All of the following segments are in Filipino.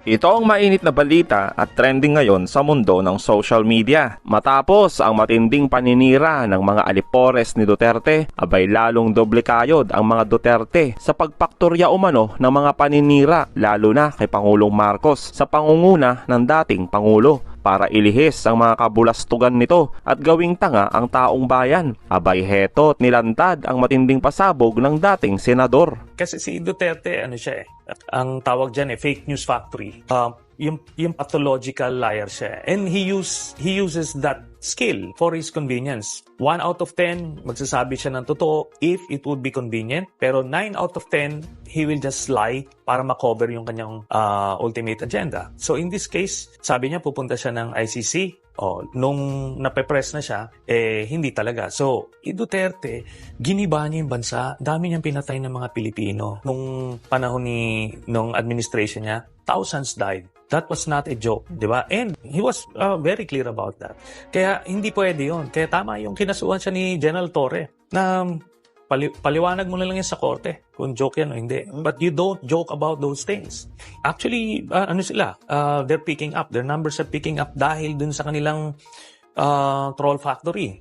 Ito ang mainit na balita at trending ngayon sa mundo ng social media. Matapos ang matinding paninira ng mga alipores ni Duterte, abay lalong doble kayod ang mga Duterte sa pagpaktorya umano ng mga paninira lalo na kay Pangulong Marcos sa pangunguna ng dating Pangulo para ilihis ang mga kabulastugan nito at gawing tanga ang taong bayan. Abay heto't nilantad ang matinding pasabog ng dating senador. Kasi si Duterte, ang tawag dyan fake news factory. Yung pathological liar siya. And he uses that skill for his convenience. 1 out of 10, magsasabi siya ng totoo if it would be convenient. Pero 9 out of 10, he will just lie para makover yung kanyang ultimate agenda. So in this case, sabi niya pupunta siya ng ICC. Nung nape-press na siya, hindi talaga. So, Duterte, giniba niya yung bansa. Dami niyang pinatay ng mga Pilipino. Nung panahon nung administration niya, thousands died. That was not a joke, di ba? And he was very clear about that. Kaya hindi pwede yun. Kaya tama yung kinasuhan siya ni General Torre na paliwanag mo na lang yan sa korte kung joke yan o hindi. But you don't joke about those things. Actually, they're picking up. Their numbers are picking up dahil dun sa kanilang troll factory.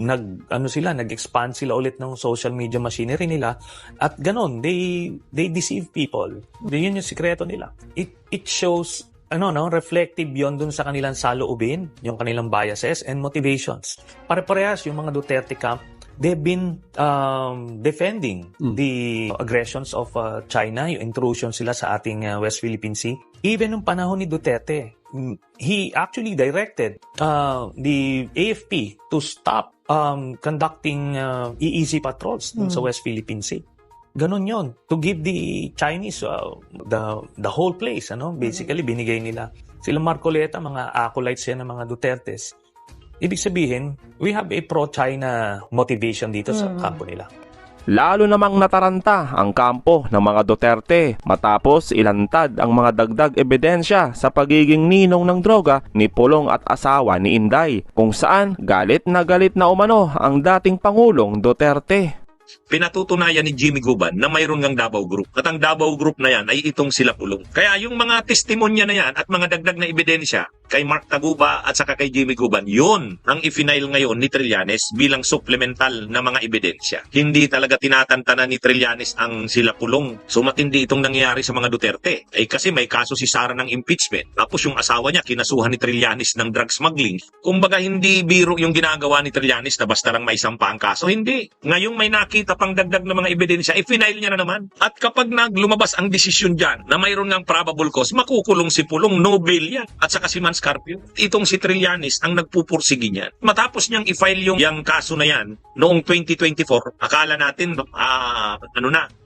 Nag-expand sila ulit ng social media machinery nila at ganon, they deceive people. Yun yung sikreto nila. It shows reflective yon dun sa kanilang saloobin, yung kanilang biases and motivations. Pare-parehas yung mga Duterte camp. They've been defending the aggressions of China, yung intrusion sila sa ating West Philippine Sea. Even nung panahon ni Duterte, he actually directed the AFP to stop conducting EEZ patrols sa West Philippine Sea. Ganon yon, to give the Chinese the whole place. Basically, binigay nila. Sila Marcoleta, mga acolytes yan ng mga Dutertes. Ibig sabihin, we have a pro-China motivation dito sa kampo nila. Lalo namang nataranta ang kampo ng mga Duterte matapos ilantad ang mga dagdag ebidensya sa pagiging ninong ng droga ni Pulong at asawa ni Inday, kung saan galit na umano ang dating Pangulong Duterte. Pinatutunayan ni Jimmy Guban na mayroon ngang Davao Group. At ang Davao Group na yan ay itong sila Pulong. Kaya yung mga testimonya na yan at mga dagdag na ebidensya kay Mark Taguba at saka kay Jimmy Guban, yun ang ifinail ngayon ni Trillanes bilang supplemental na mga ebidensya. Hindi talaga tinatantanan ni Trillanes ang sila Pulong. So matindi itong nangyayari sa mga Duterte. Kasi may kaso si Sara ng impeachment. Tapos yung asawa niya kinasuhan ni Trillanes ng drug smuggling. Kumbaga hindi biro yung ginagawa ni Trillanes na basta lang may sampa ang kaso. Hindi. Ngayong may nakita pang dagdag na mga ebidensya, i-final niya na naman. At kapag lumabas ang desisyon dyan na mayroon ng probable cause, makukulong si Pulong, no bail yan. At saka si Scarpio. Itong si Trillanes ang nagpupursigi niyan. Matapos niyang i-file yung kaso na yan noong 2024, akala natin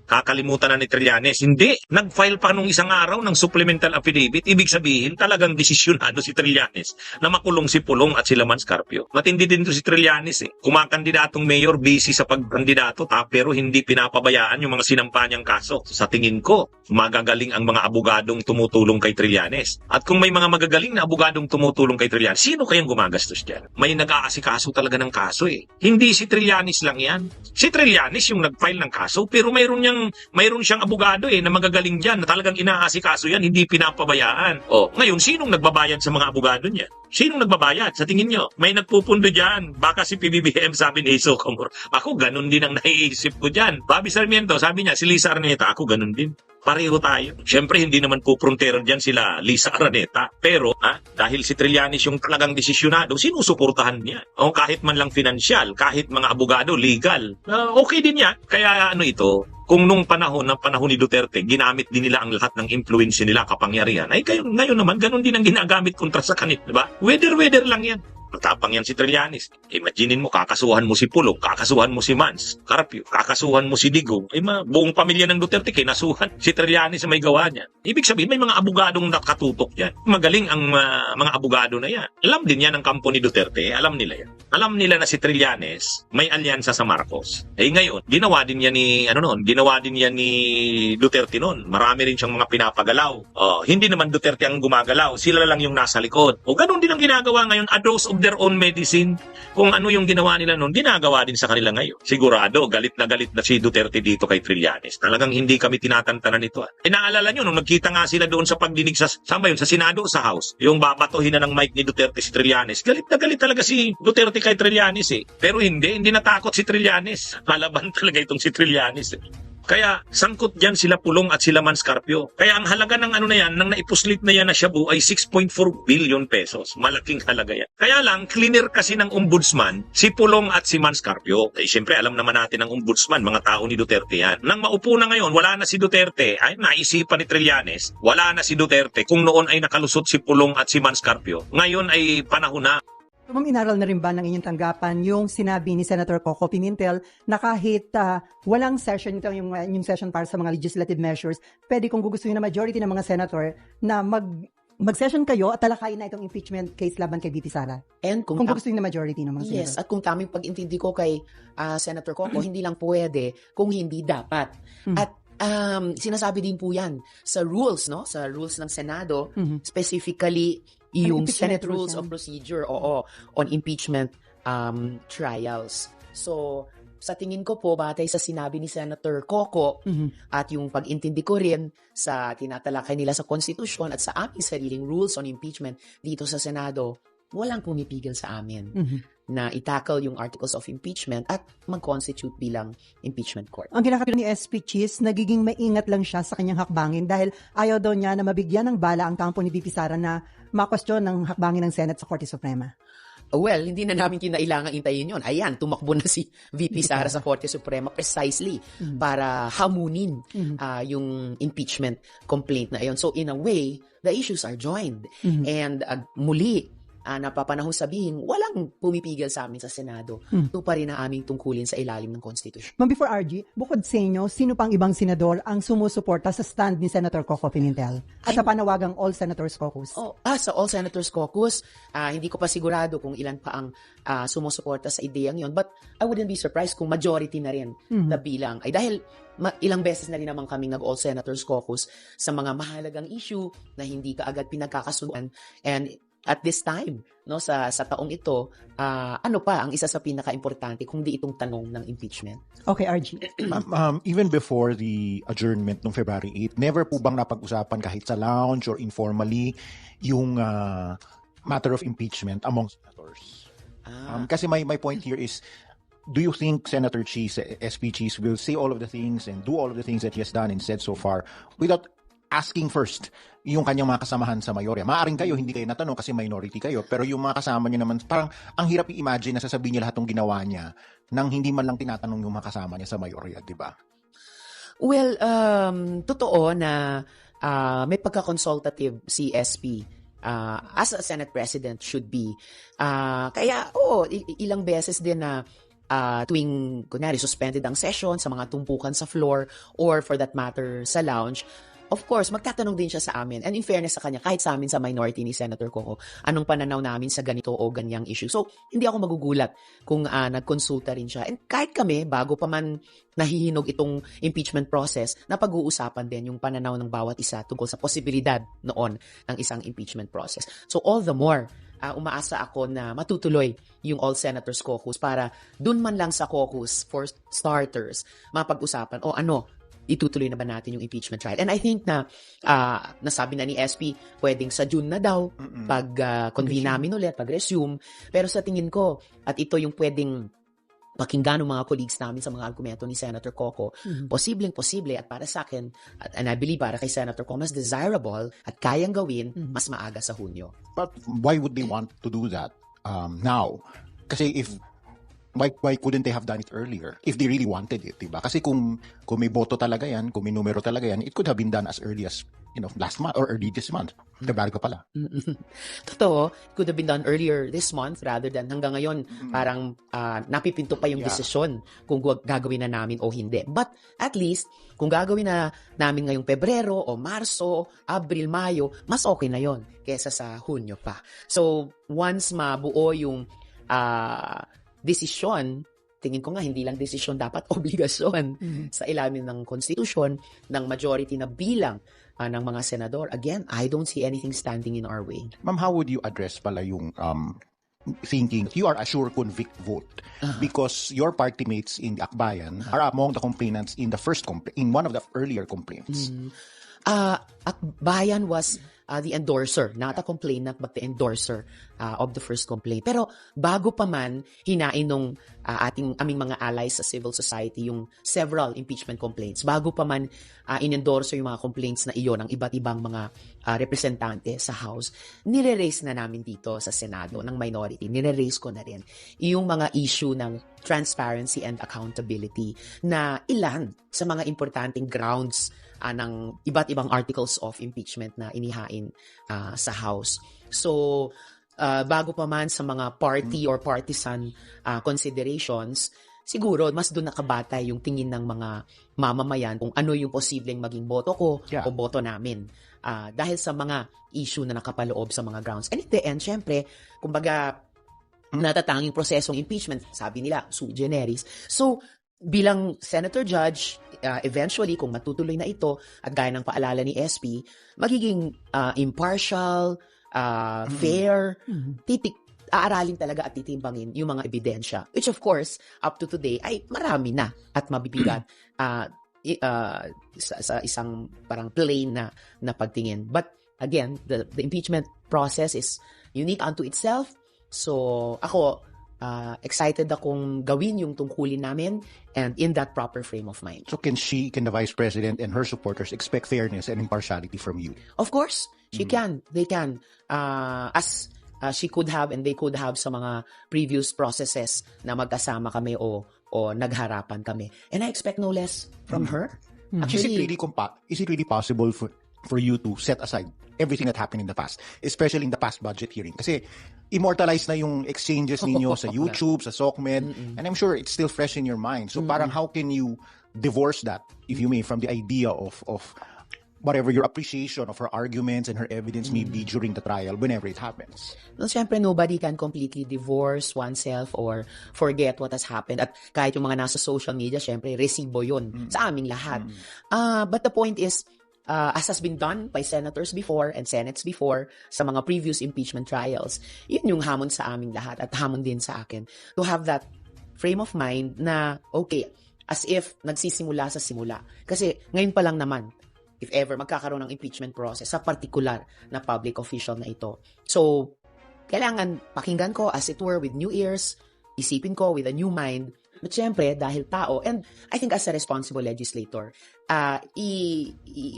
kakalimutan na ni Trillanes. Hindi. Nag-file pa nung isang araw ng supplemental affidavit. Ibig sabihin, talagang desisyonado si Trillanes na makulong si Pulong at sila Scarpio. Matindi din to si Trillanes. Kumakandidatong mayor, busy sa pagkandidato, pero hindi pinapabayaan yung mga sinampa niyang kaso. Sa tingin ko, magagaling ang mga abogadong tumutulong kay Trillanes. At kung may mga magagaling na abogadong tumutulong kay Trillanes, sino kayang gumagastos dyan? May nag-aasikaso talaga ng kaso eh. Hindi si Trillanes lang yan. Si Trillanes yung nag-file ng kaso, pero mayroon siyang abogado na magagaling diyan na talagang inaasikaso yan, hindi pinapabayaan. Ngayon, sinong nagbabayad sa mga abogado niya? Sinong nagbabayad? Sa tingin nyo, may nagpupundo diyan. Baka si PBBM, sabi ni Iso Comor. Ako, ganun din ang naiisip ko diyan. Bobby Sarmiento, sabi niya, si Lisa Araneta, ako ganun din. Pareho tayo. Siyempre, hindi naman puprontero dyan sila Lisa Araneta. Pero, dahil si Trillanes yung talagang desisyonado, sinusuportahan niya. Kahit man lang financial, kahit mga abogado, legal. Okay din yan. Kaya kung nung panahon ni Duterte, ginamit din nila ang lahat ng influence nila, kapangyarihan, ay ngayon naman, ganun din ang ginagamit kontra sa kanit, diba? Weather lang yan. Matapang yan si Trillanes. Imaginin mo, kakasuhan mo si Pulong, kakasuhan mo si Scarpio, kakasuhan mo si Digong. Buong pamilya ng Duterte, kinasuhan si Trillanes sa may gawa niya. Ibig sabihin, may mga abogadong nakatutok yan. Magaling ang mga abogado na yan. Alam din yan ang kampo ni Duterte, alam nila yan. Alam nila na si Trillanes may alyansa sa Marcos. Ngayon, ginawa din yan ni Duterte noon. Marami rin siyang mga pinapagalaw. Hindi naman Duterte ang gumagalaw, sila lang yung nasa likod. Ganun din ang ginagawa ngayon, a dose of their own medicine. Kung ano yung ginawa nila noon, ginagawa din sa kanila ngayon. Sigurado, galit na si Duterte dito kay Trillanes. Talagang hindi kami tinatantanan nito. Naalala nyo, nung nagkita nga sila doon sa pagdinig sa Senado o sa House, yung babatuhin na ng mic ni Duterte si Trillanes, galit na galit talaga si Duterte kay Trillanes eh. Pero hindi natakot si Trillanes. Lalaban talaga itong si Trillanes eh. Kaya sangkot dyan sila Pulong at sila Manscarpio. Kaya ang halaga ng ano na yan, ng naipuslit na yan na Shabu ay 6.4 billion pesos. Malaking halaga yan. Kaya lang, cleaner kasi ng ombudsman si Pulong at si Manscarpio. Eh, siyempre, alam naman natin ng ombudsman, mga tao ni Duterte yan. Nang maupo na ngayon, wala na si Duterte, ay naisipan ni Trillanes, wala na si Duterte. Kung noon ay nakalusot si Pulong at si Manscarpio, ngayon ay panahon na. So, ma'am, inaral na rin ba ng inyong tanggapan yung sinabi ni Senator Coco Pimentel na kahit walang session, ito yung session para sa mga legislative measures, pwede kung gugustuhin na majority ng mga senator na mag-session kayo at talakayin na itong impeachment case laban kay VP Sara? And Kung gugustuhin na majority ng mga senator. Yes, at kung taming pag-intindi ko kay Senator Coco, hindi lang pwede kung hindi dapat. At sinasabi din po yan sa rules, no? Sa rules ng Senado, specifically yung Senate Rules of Procedure, on impeachment trials. So, sa tingin ko po, batay sa sinabi ni Senator Coco at yung pag-intindi ko rin sa tinatalakay nila sa Constitution at sa aming sariling rules on impeachment dito sa Senado, walang pumipigil sa amin na i-tackle yung articles of impeachment at mag-constitute bilang impeachment court. Ang kinakapiro ni SP Cheese, nagiging maingat lang siya sa kanyang hakbangin dahil ayaw daw niya na mabigyan ng bala ang kampo ni VP Sara na makwestiyon ng hakbangin ng Senate sa Korte Suprema. Well, hindi na namin kinailangan intayin yon. Ayan, tumakbo na si VP Sara sa Korte Suprema precisely para hamunin yung impeachment complaint na iyon. So in a way, the issues are joined. And muli, napapanahon sabihin, walang pumipigil sa amin sa Senado. Ito pa rin ang aming tungkulin sa ilalim ng Constitution. Ma'am, before RG, bukod sa inyo, sino pang ibang senador ang sumusuporta sa stand ni Senator Coco Pimentel at sa panawagang All Senators Caucus? Sa All Senators Caucus, hindi ko pa sigurado kung ilan pa ang sumusuporta sa ideyang yon. But I wouldn't be surprised kung majority na rin na bilang. Ay dahil ilang beses na rin naman kaming nag-All Senators Caucus sa mga mahalagang issue na hindi kaagad pinagkakasunduan. And at this time, no, sa taong ito, ano pa ang isa sa pinaka-importante kung di itong tanong ng impeachment? Okay, RG. Even before the adjournment noong February 8, never po bang napag-usapan kahit sa lounge or informally yung matter of impeachment among senators? Kasi my point here is, do you think Senator Cheese, SP Cheese, will say all of the things and do all of the things that he has done and said so far without asking first yung kanyang mga kasamahan sa mayorya? Maaring kayo, hindi kayo natanong kasi minority kayo, pero yung mga kasama niya naman, parang ang hirap i-imagine na sasabihin niya lahat ng ginawa niya nang hindi man lang tinatanong yung mga kasama niya sa mayorya, di ba? Well, totoo na may pagka-consultative si SP as a Senate President should be. Kaya, ilang beses din na tuwing, kunyari, suspended ang session sa mga tumpukan sa floor or for that matter sa lounge, of course, magtatanong din siya sa amin. And in fairness sa kanya, kahit sa amin sa minority ni Senator Coco, anong pananaw namin sa ganito o ganyang issue. So, hindi ako magugulat kung nagkonsulta rin siya. And kahit kami, bago pa man nahihinog itong impeachment process, napag-uusapan din yung pananaw ng bawat isa tungkol sa posibilidad noon ng isang impeachment process. So, all the more, umaasa ako na matutuloy yung All Senators Caucus para dun man lang sa caucus for starters, mapag-usapan itutuloy na ba natin yung impeachment trial. And I think na nasabi na ni SP, pwedeng sa June na daw pag convene namin ulit, pag-resume. Pero sa tingin ko, at ito yung pwedeng pakinggan ng mga colleagues namin sa mga argumento ni Senator Coco, posibleng-posible at para sa akin, and I believe para kay Senator Coco, mas desirable at kayang gawin mas maaga sa Hunyo. But why would they want to do that now? Kasi why couldn't they have done it earlier if they really wanted it, diba? Kasi kung may boto talaga yan, kung may numero talaga yan, it could have been done as early as, last month or early this month. February pala. Totoo, it could have been done earlier this month rather than hanggang ngayon parang napipinto pa yung desisyon kung gagawin na namin o hindi. But at least, kung gagawin na namin ngayong Pebrero o Marso, Abril, Mayo, mas okay na yon kesa sa Hunyo pa. So, once mabuo yung desisyon, tingin ko nga hindi lang desisyon, dapat obligasyon sa ilalim ng Constitution ng majority na bilang ng mga senador. Again, I don't see anything standing in our way. Ma'am, how would you address pala yung thinking you are a sure convict vote because your party mates in Akbayan are among the complainants in the first in one of the earlier complaints. Akbayan was the endorser, not a complainant but the endorser of the first complaint. Pero bago pa man hinain nung aming mga allies sa civil society yung several impeachment complaints, bago pa man inendorso yung mga complaints na iyon ng iba't ibang mga representante sa House, nire-raise na namin dito sa Senado ng minority, nire-raise ko na rin yung mga issue ng transparency and accountability na ilan sa mga importanteng grounds ng iba't ibang articles of impeachment na inihain sa House. So, bago pa man sa mga party or partisan considerations, siguro mas doon nakabatay yung tingin ng mga mamamayan kung ano yung posibleng maging boto ko o boto namin. Dahil sa mga issue na nakapaloob sa mga grounds. And in the end, syempre, kumbaga, natatanging prosesong impeachment, sabi nila, sui generis. So, bilang Senator Judge, eventually, kung matutuloy na ito, at gaya ng paalala ni SP, magiging impartial, fair, aaralin talaga at titimbangin yung mga ebidensya. Which of course, up to today, ay marami na at mabibigat sa isang parang plain na pagtingin. But again, the impeachment process is unique unto itself. So, ako, excited akong gawin yung tungkulin namin and in that proper frame of mind. So can the Vice President and her supporters expect fairness and impartiality from you? Of course, she can. They can. As she could have and they could have sa mga previous processes na magkasama kami o nagharapan kami. And I expect no less from her. Actually, is it really possible for you to set aside everything that happened in the past, especially in the past budget hearing? Kasi immortalized na yung exchanges ninyo sa YouTube, sa SOCMED, and I'm sure it's still fresh in your mind. So parang how can you divorce that, if you may, from the idea of whatever your appreciation of her arguments and her evidence may be during the trial, whenever it happens? Well, syempre, nobody can completely divorce oneself or forget what has happened. At kahit yung mga nasa social media, syempre, resibo yun sa aming lahat. But the point is, as has been done by senators before and senates before sa mga previous impeachment trials, yun yung hamon sa aming lahat at hamon din sa akin to have that frame of mind na, okay, as if nagsisimula sa simula. Kasi ngayon pa lang naman, if ever magkakaroon ng impeachment process sa particular na public official na ito. So, kailangan pakinggan ko as it were with new ears, isipin ko with a new mind. But syempre, dahil tao, and I think as a responsible legislator,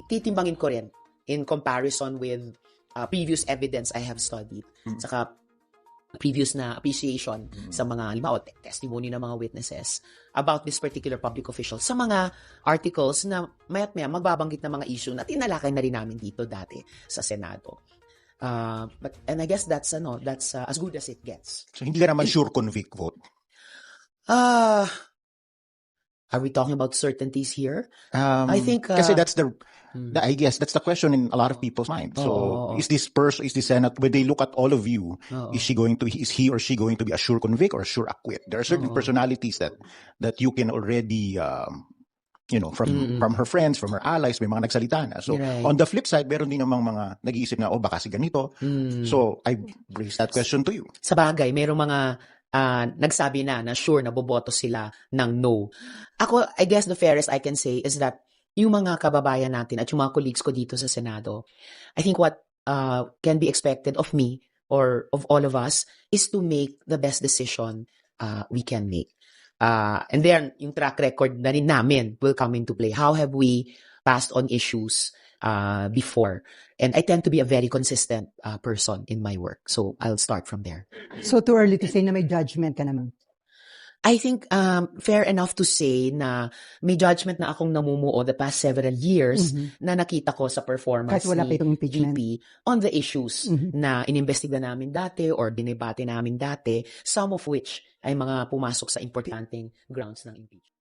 titimbangin ko rin in comparison with previous evidence I have studied, saka previous na appreciation sa mga, halimbawa, testimony ng mga witnesses about this particular public official sa mga articles na maya't maya magbabanggit ng mga issue na tinalakay na rin namin dito dati sa Senado. And I guess that's as good as it gets. So hindi ka naman sure convict vote? Are we talking about certainties here? I think kasi that's I guess that's the question in a lot of people's minds. So is this Senate, when they look at all of you, is he or she going to be a sure convict or a sure acquit? There are certain personalities that you can already from her friends, from her allies, may mga nagsalita na. So right. On the flip side, meron din namang mga nag-iisip na baka si ganito. So I raise that question to you. Sa bagay, merong mga nagsabi na sure na boboto sila ng no. Ako, I guess the fairest I can say is that yung mga kababayan natin at yung mga colleagues ko dito sa Senado, I think what can be expected of me or of all of us is to make the best decision we can make. And then, yung track record na rin namin will come into play. How have we passed on issues before? And I tend to be a very consistent person in my work. So, I'll start from there. So, too early to say na may judgment ka naman? I think fair enough to say na may judgment na akong namumuo the past several years na nakita ko sa performance kahit wala pa itong impeachment GP on the issues na inimbestiga namin dati or dinebate namin dati, some of which ay mga pumasok sa importanteng grounds ng impeachment.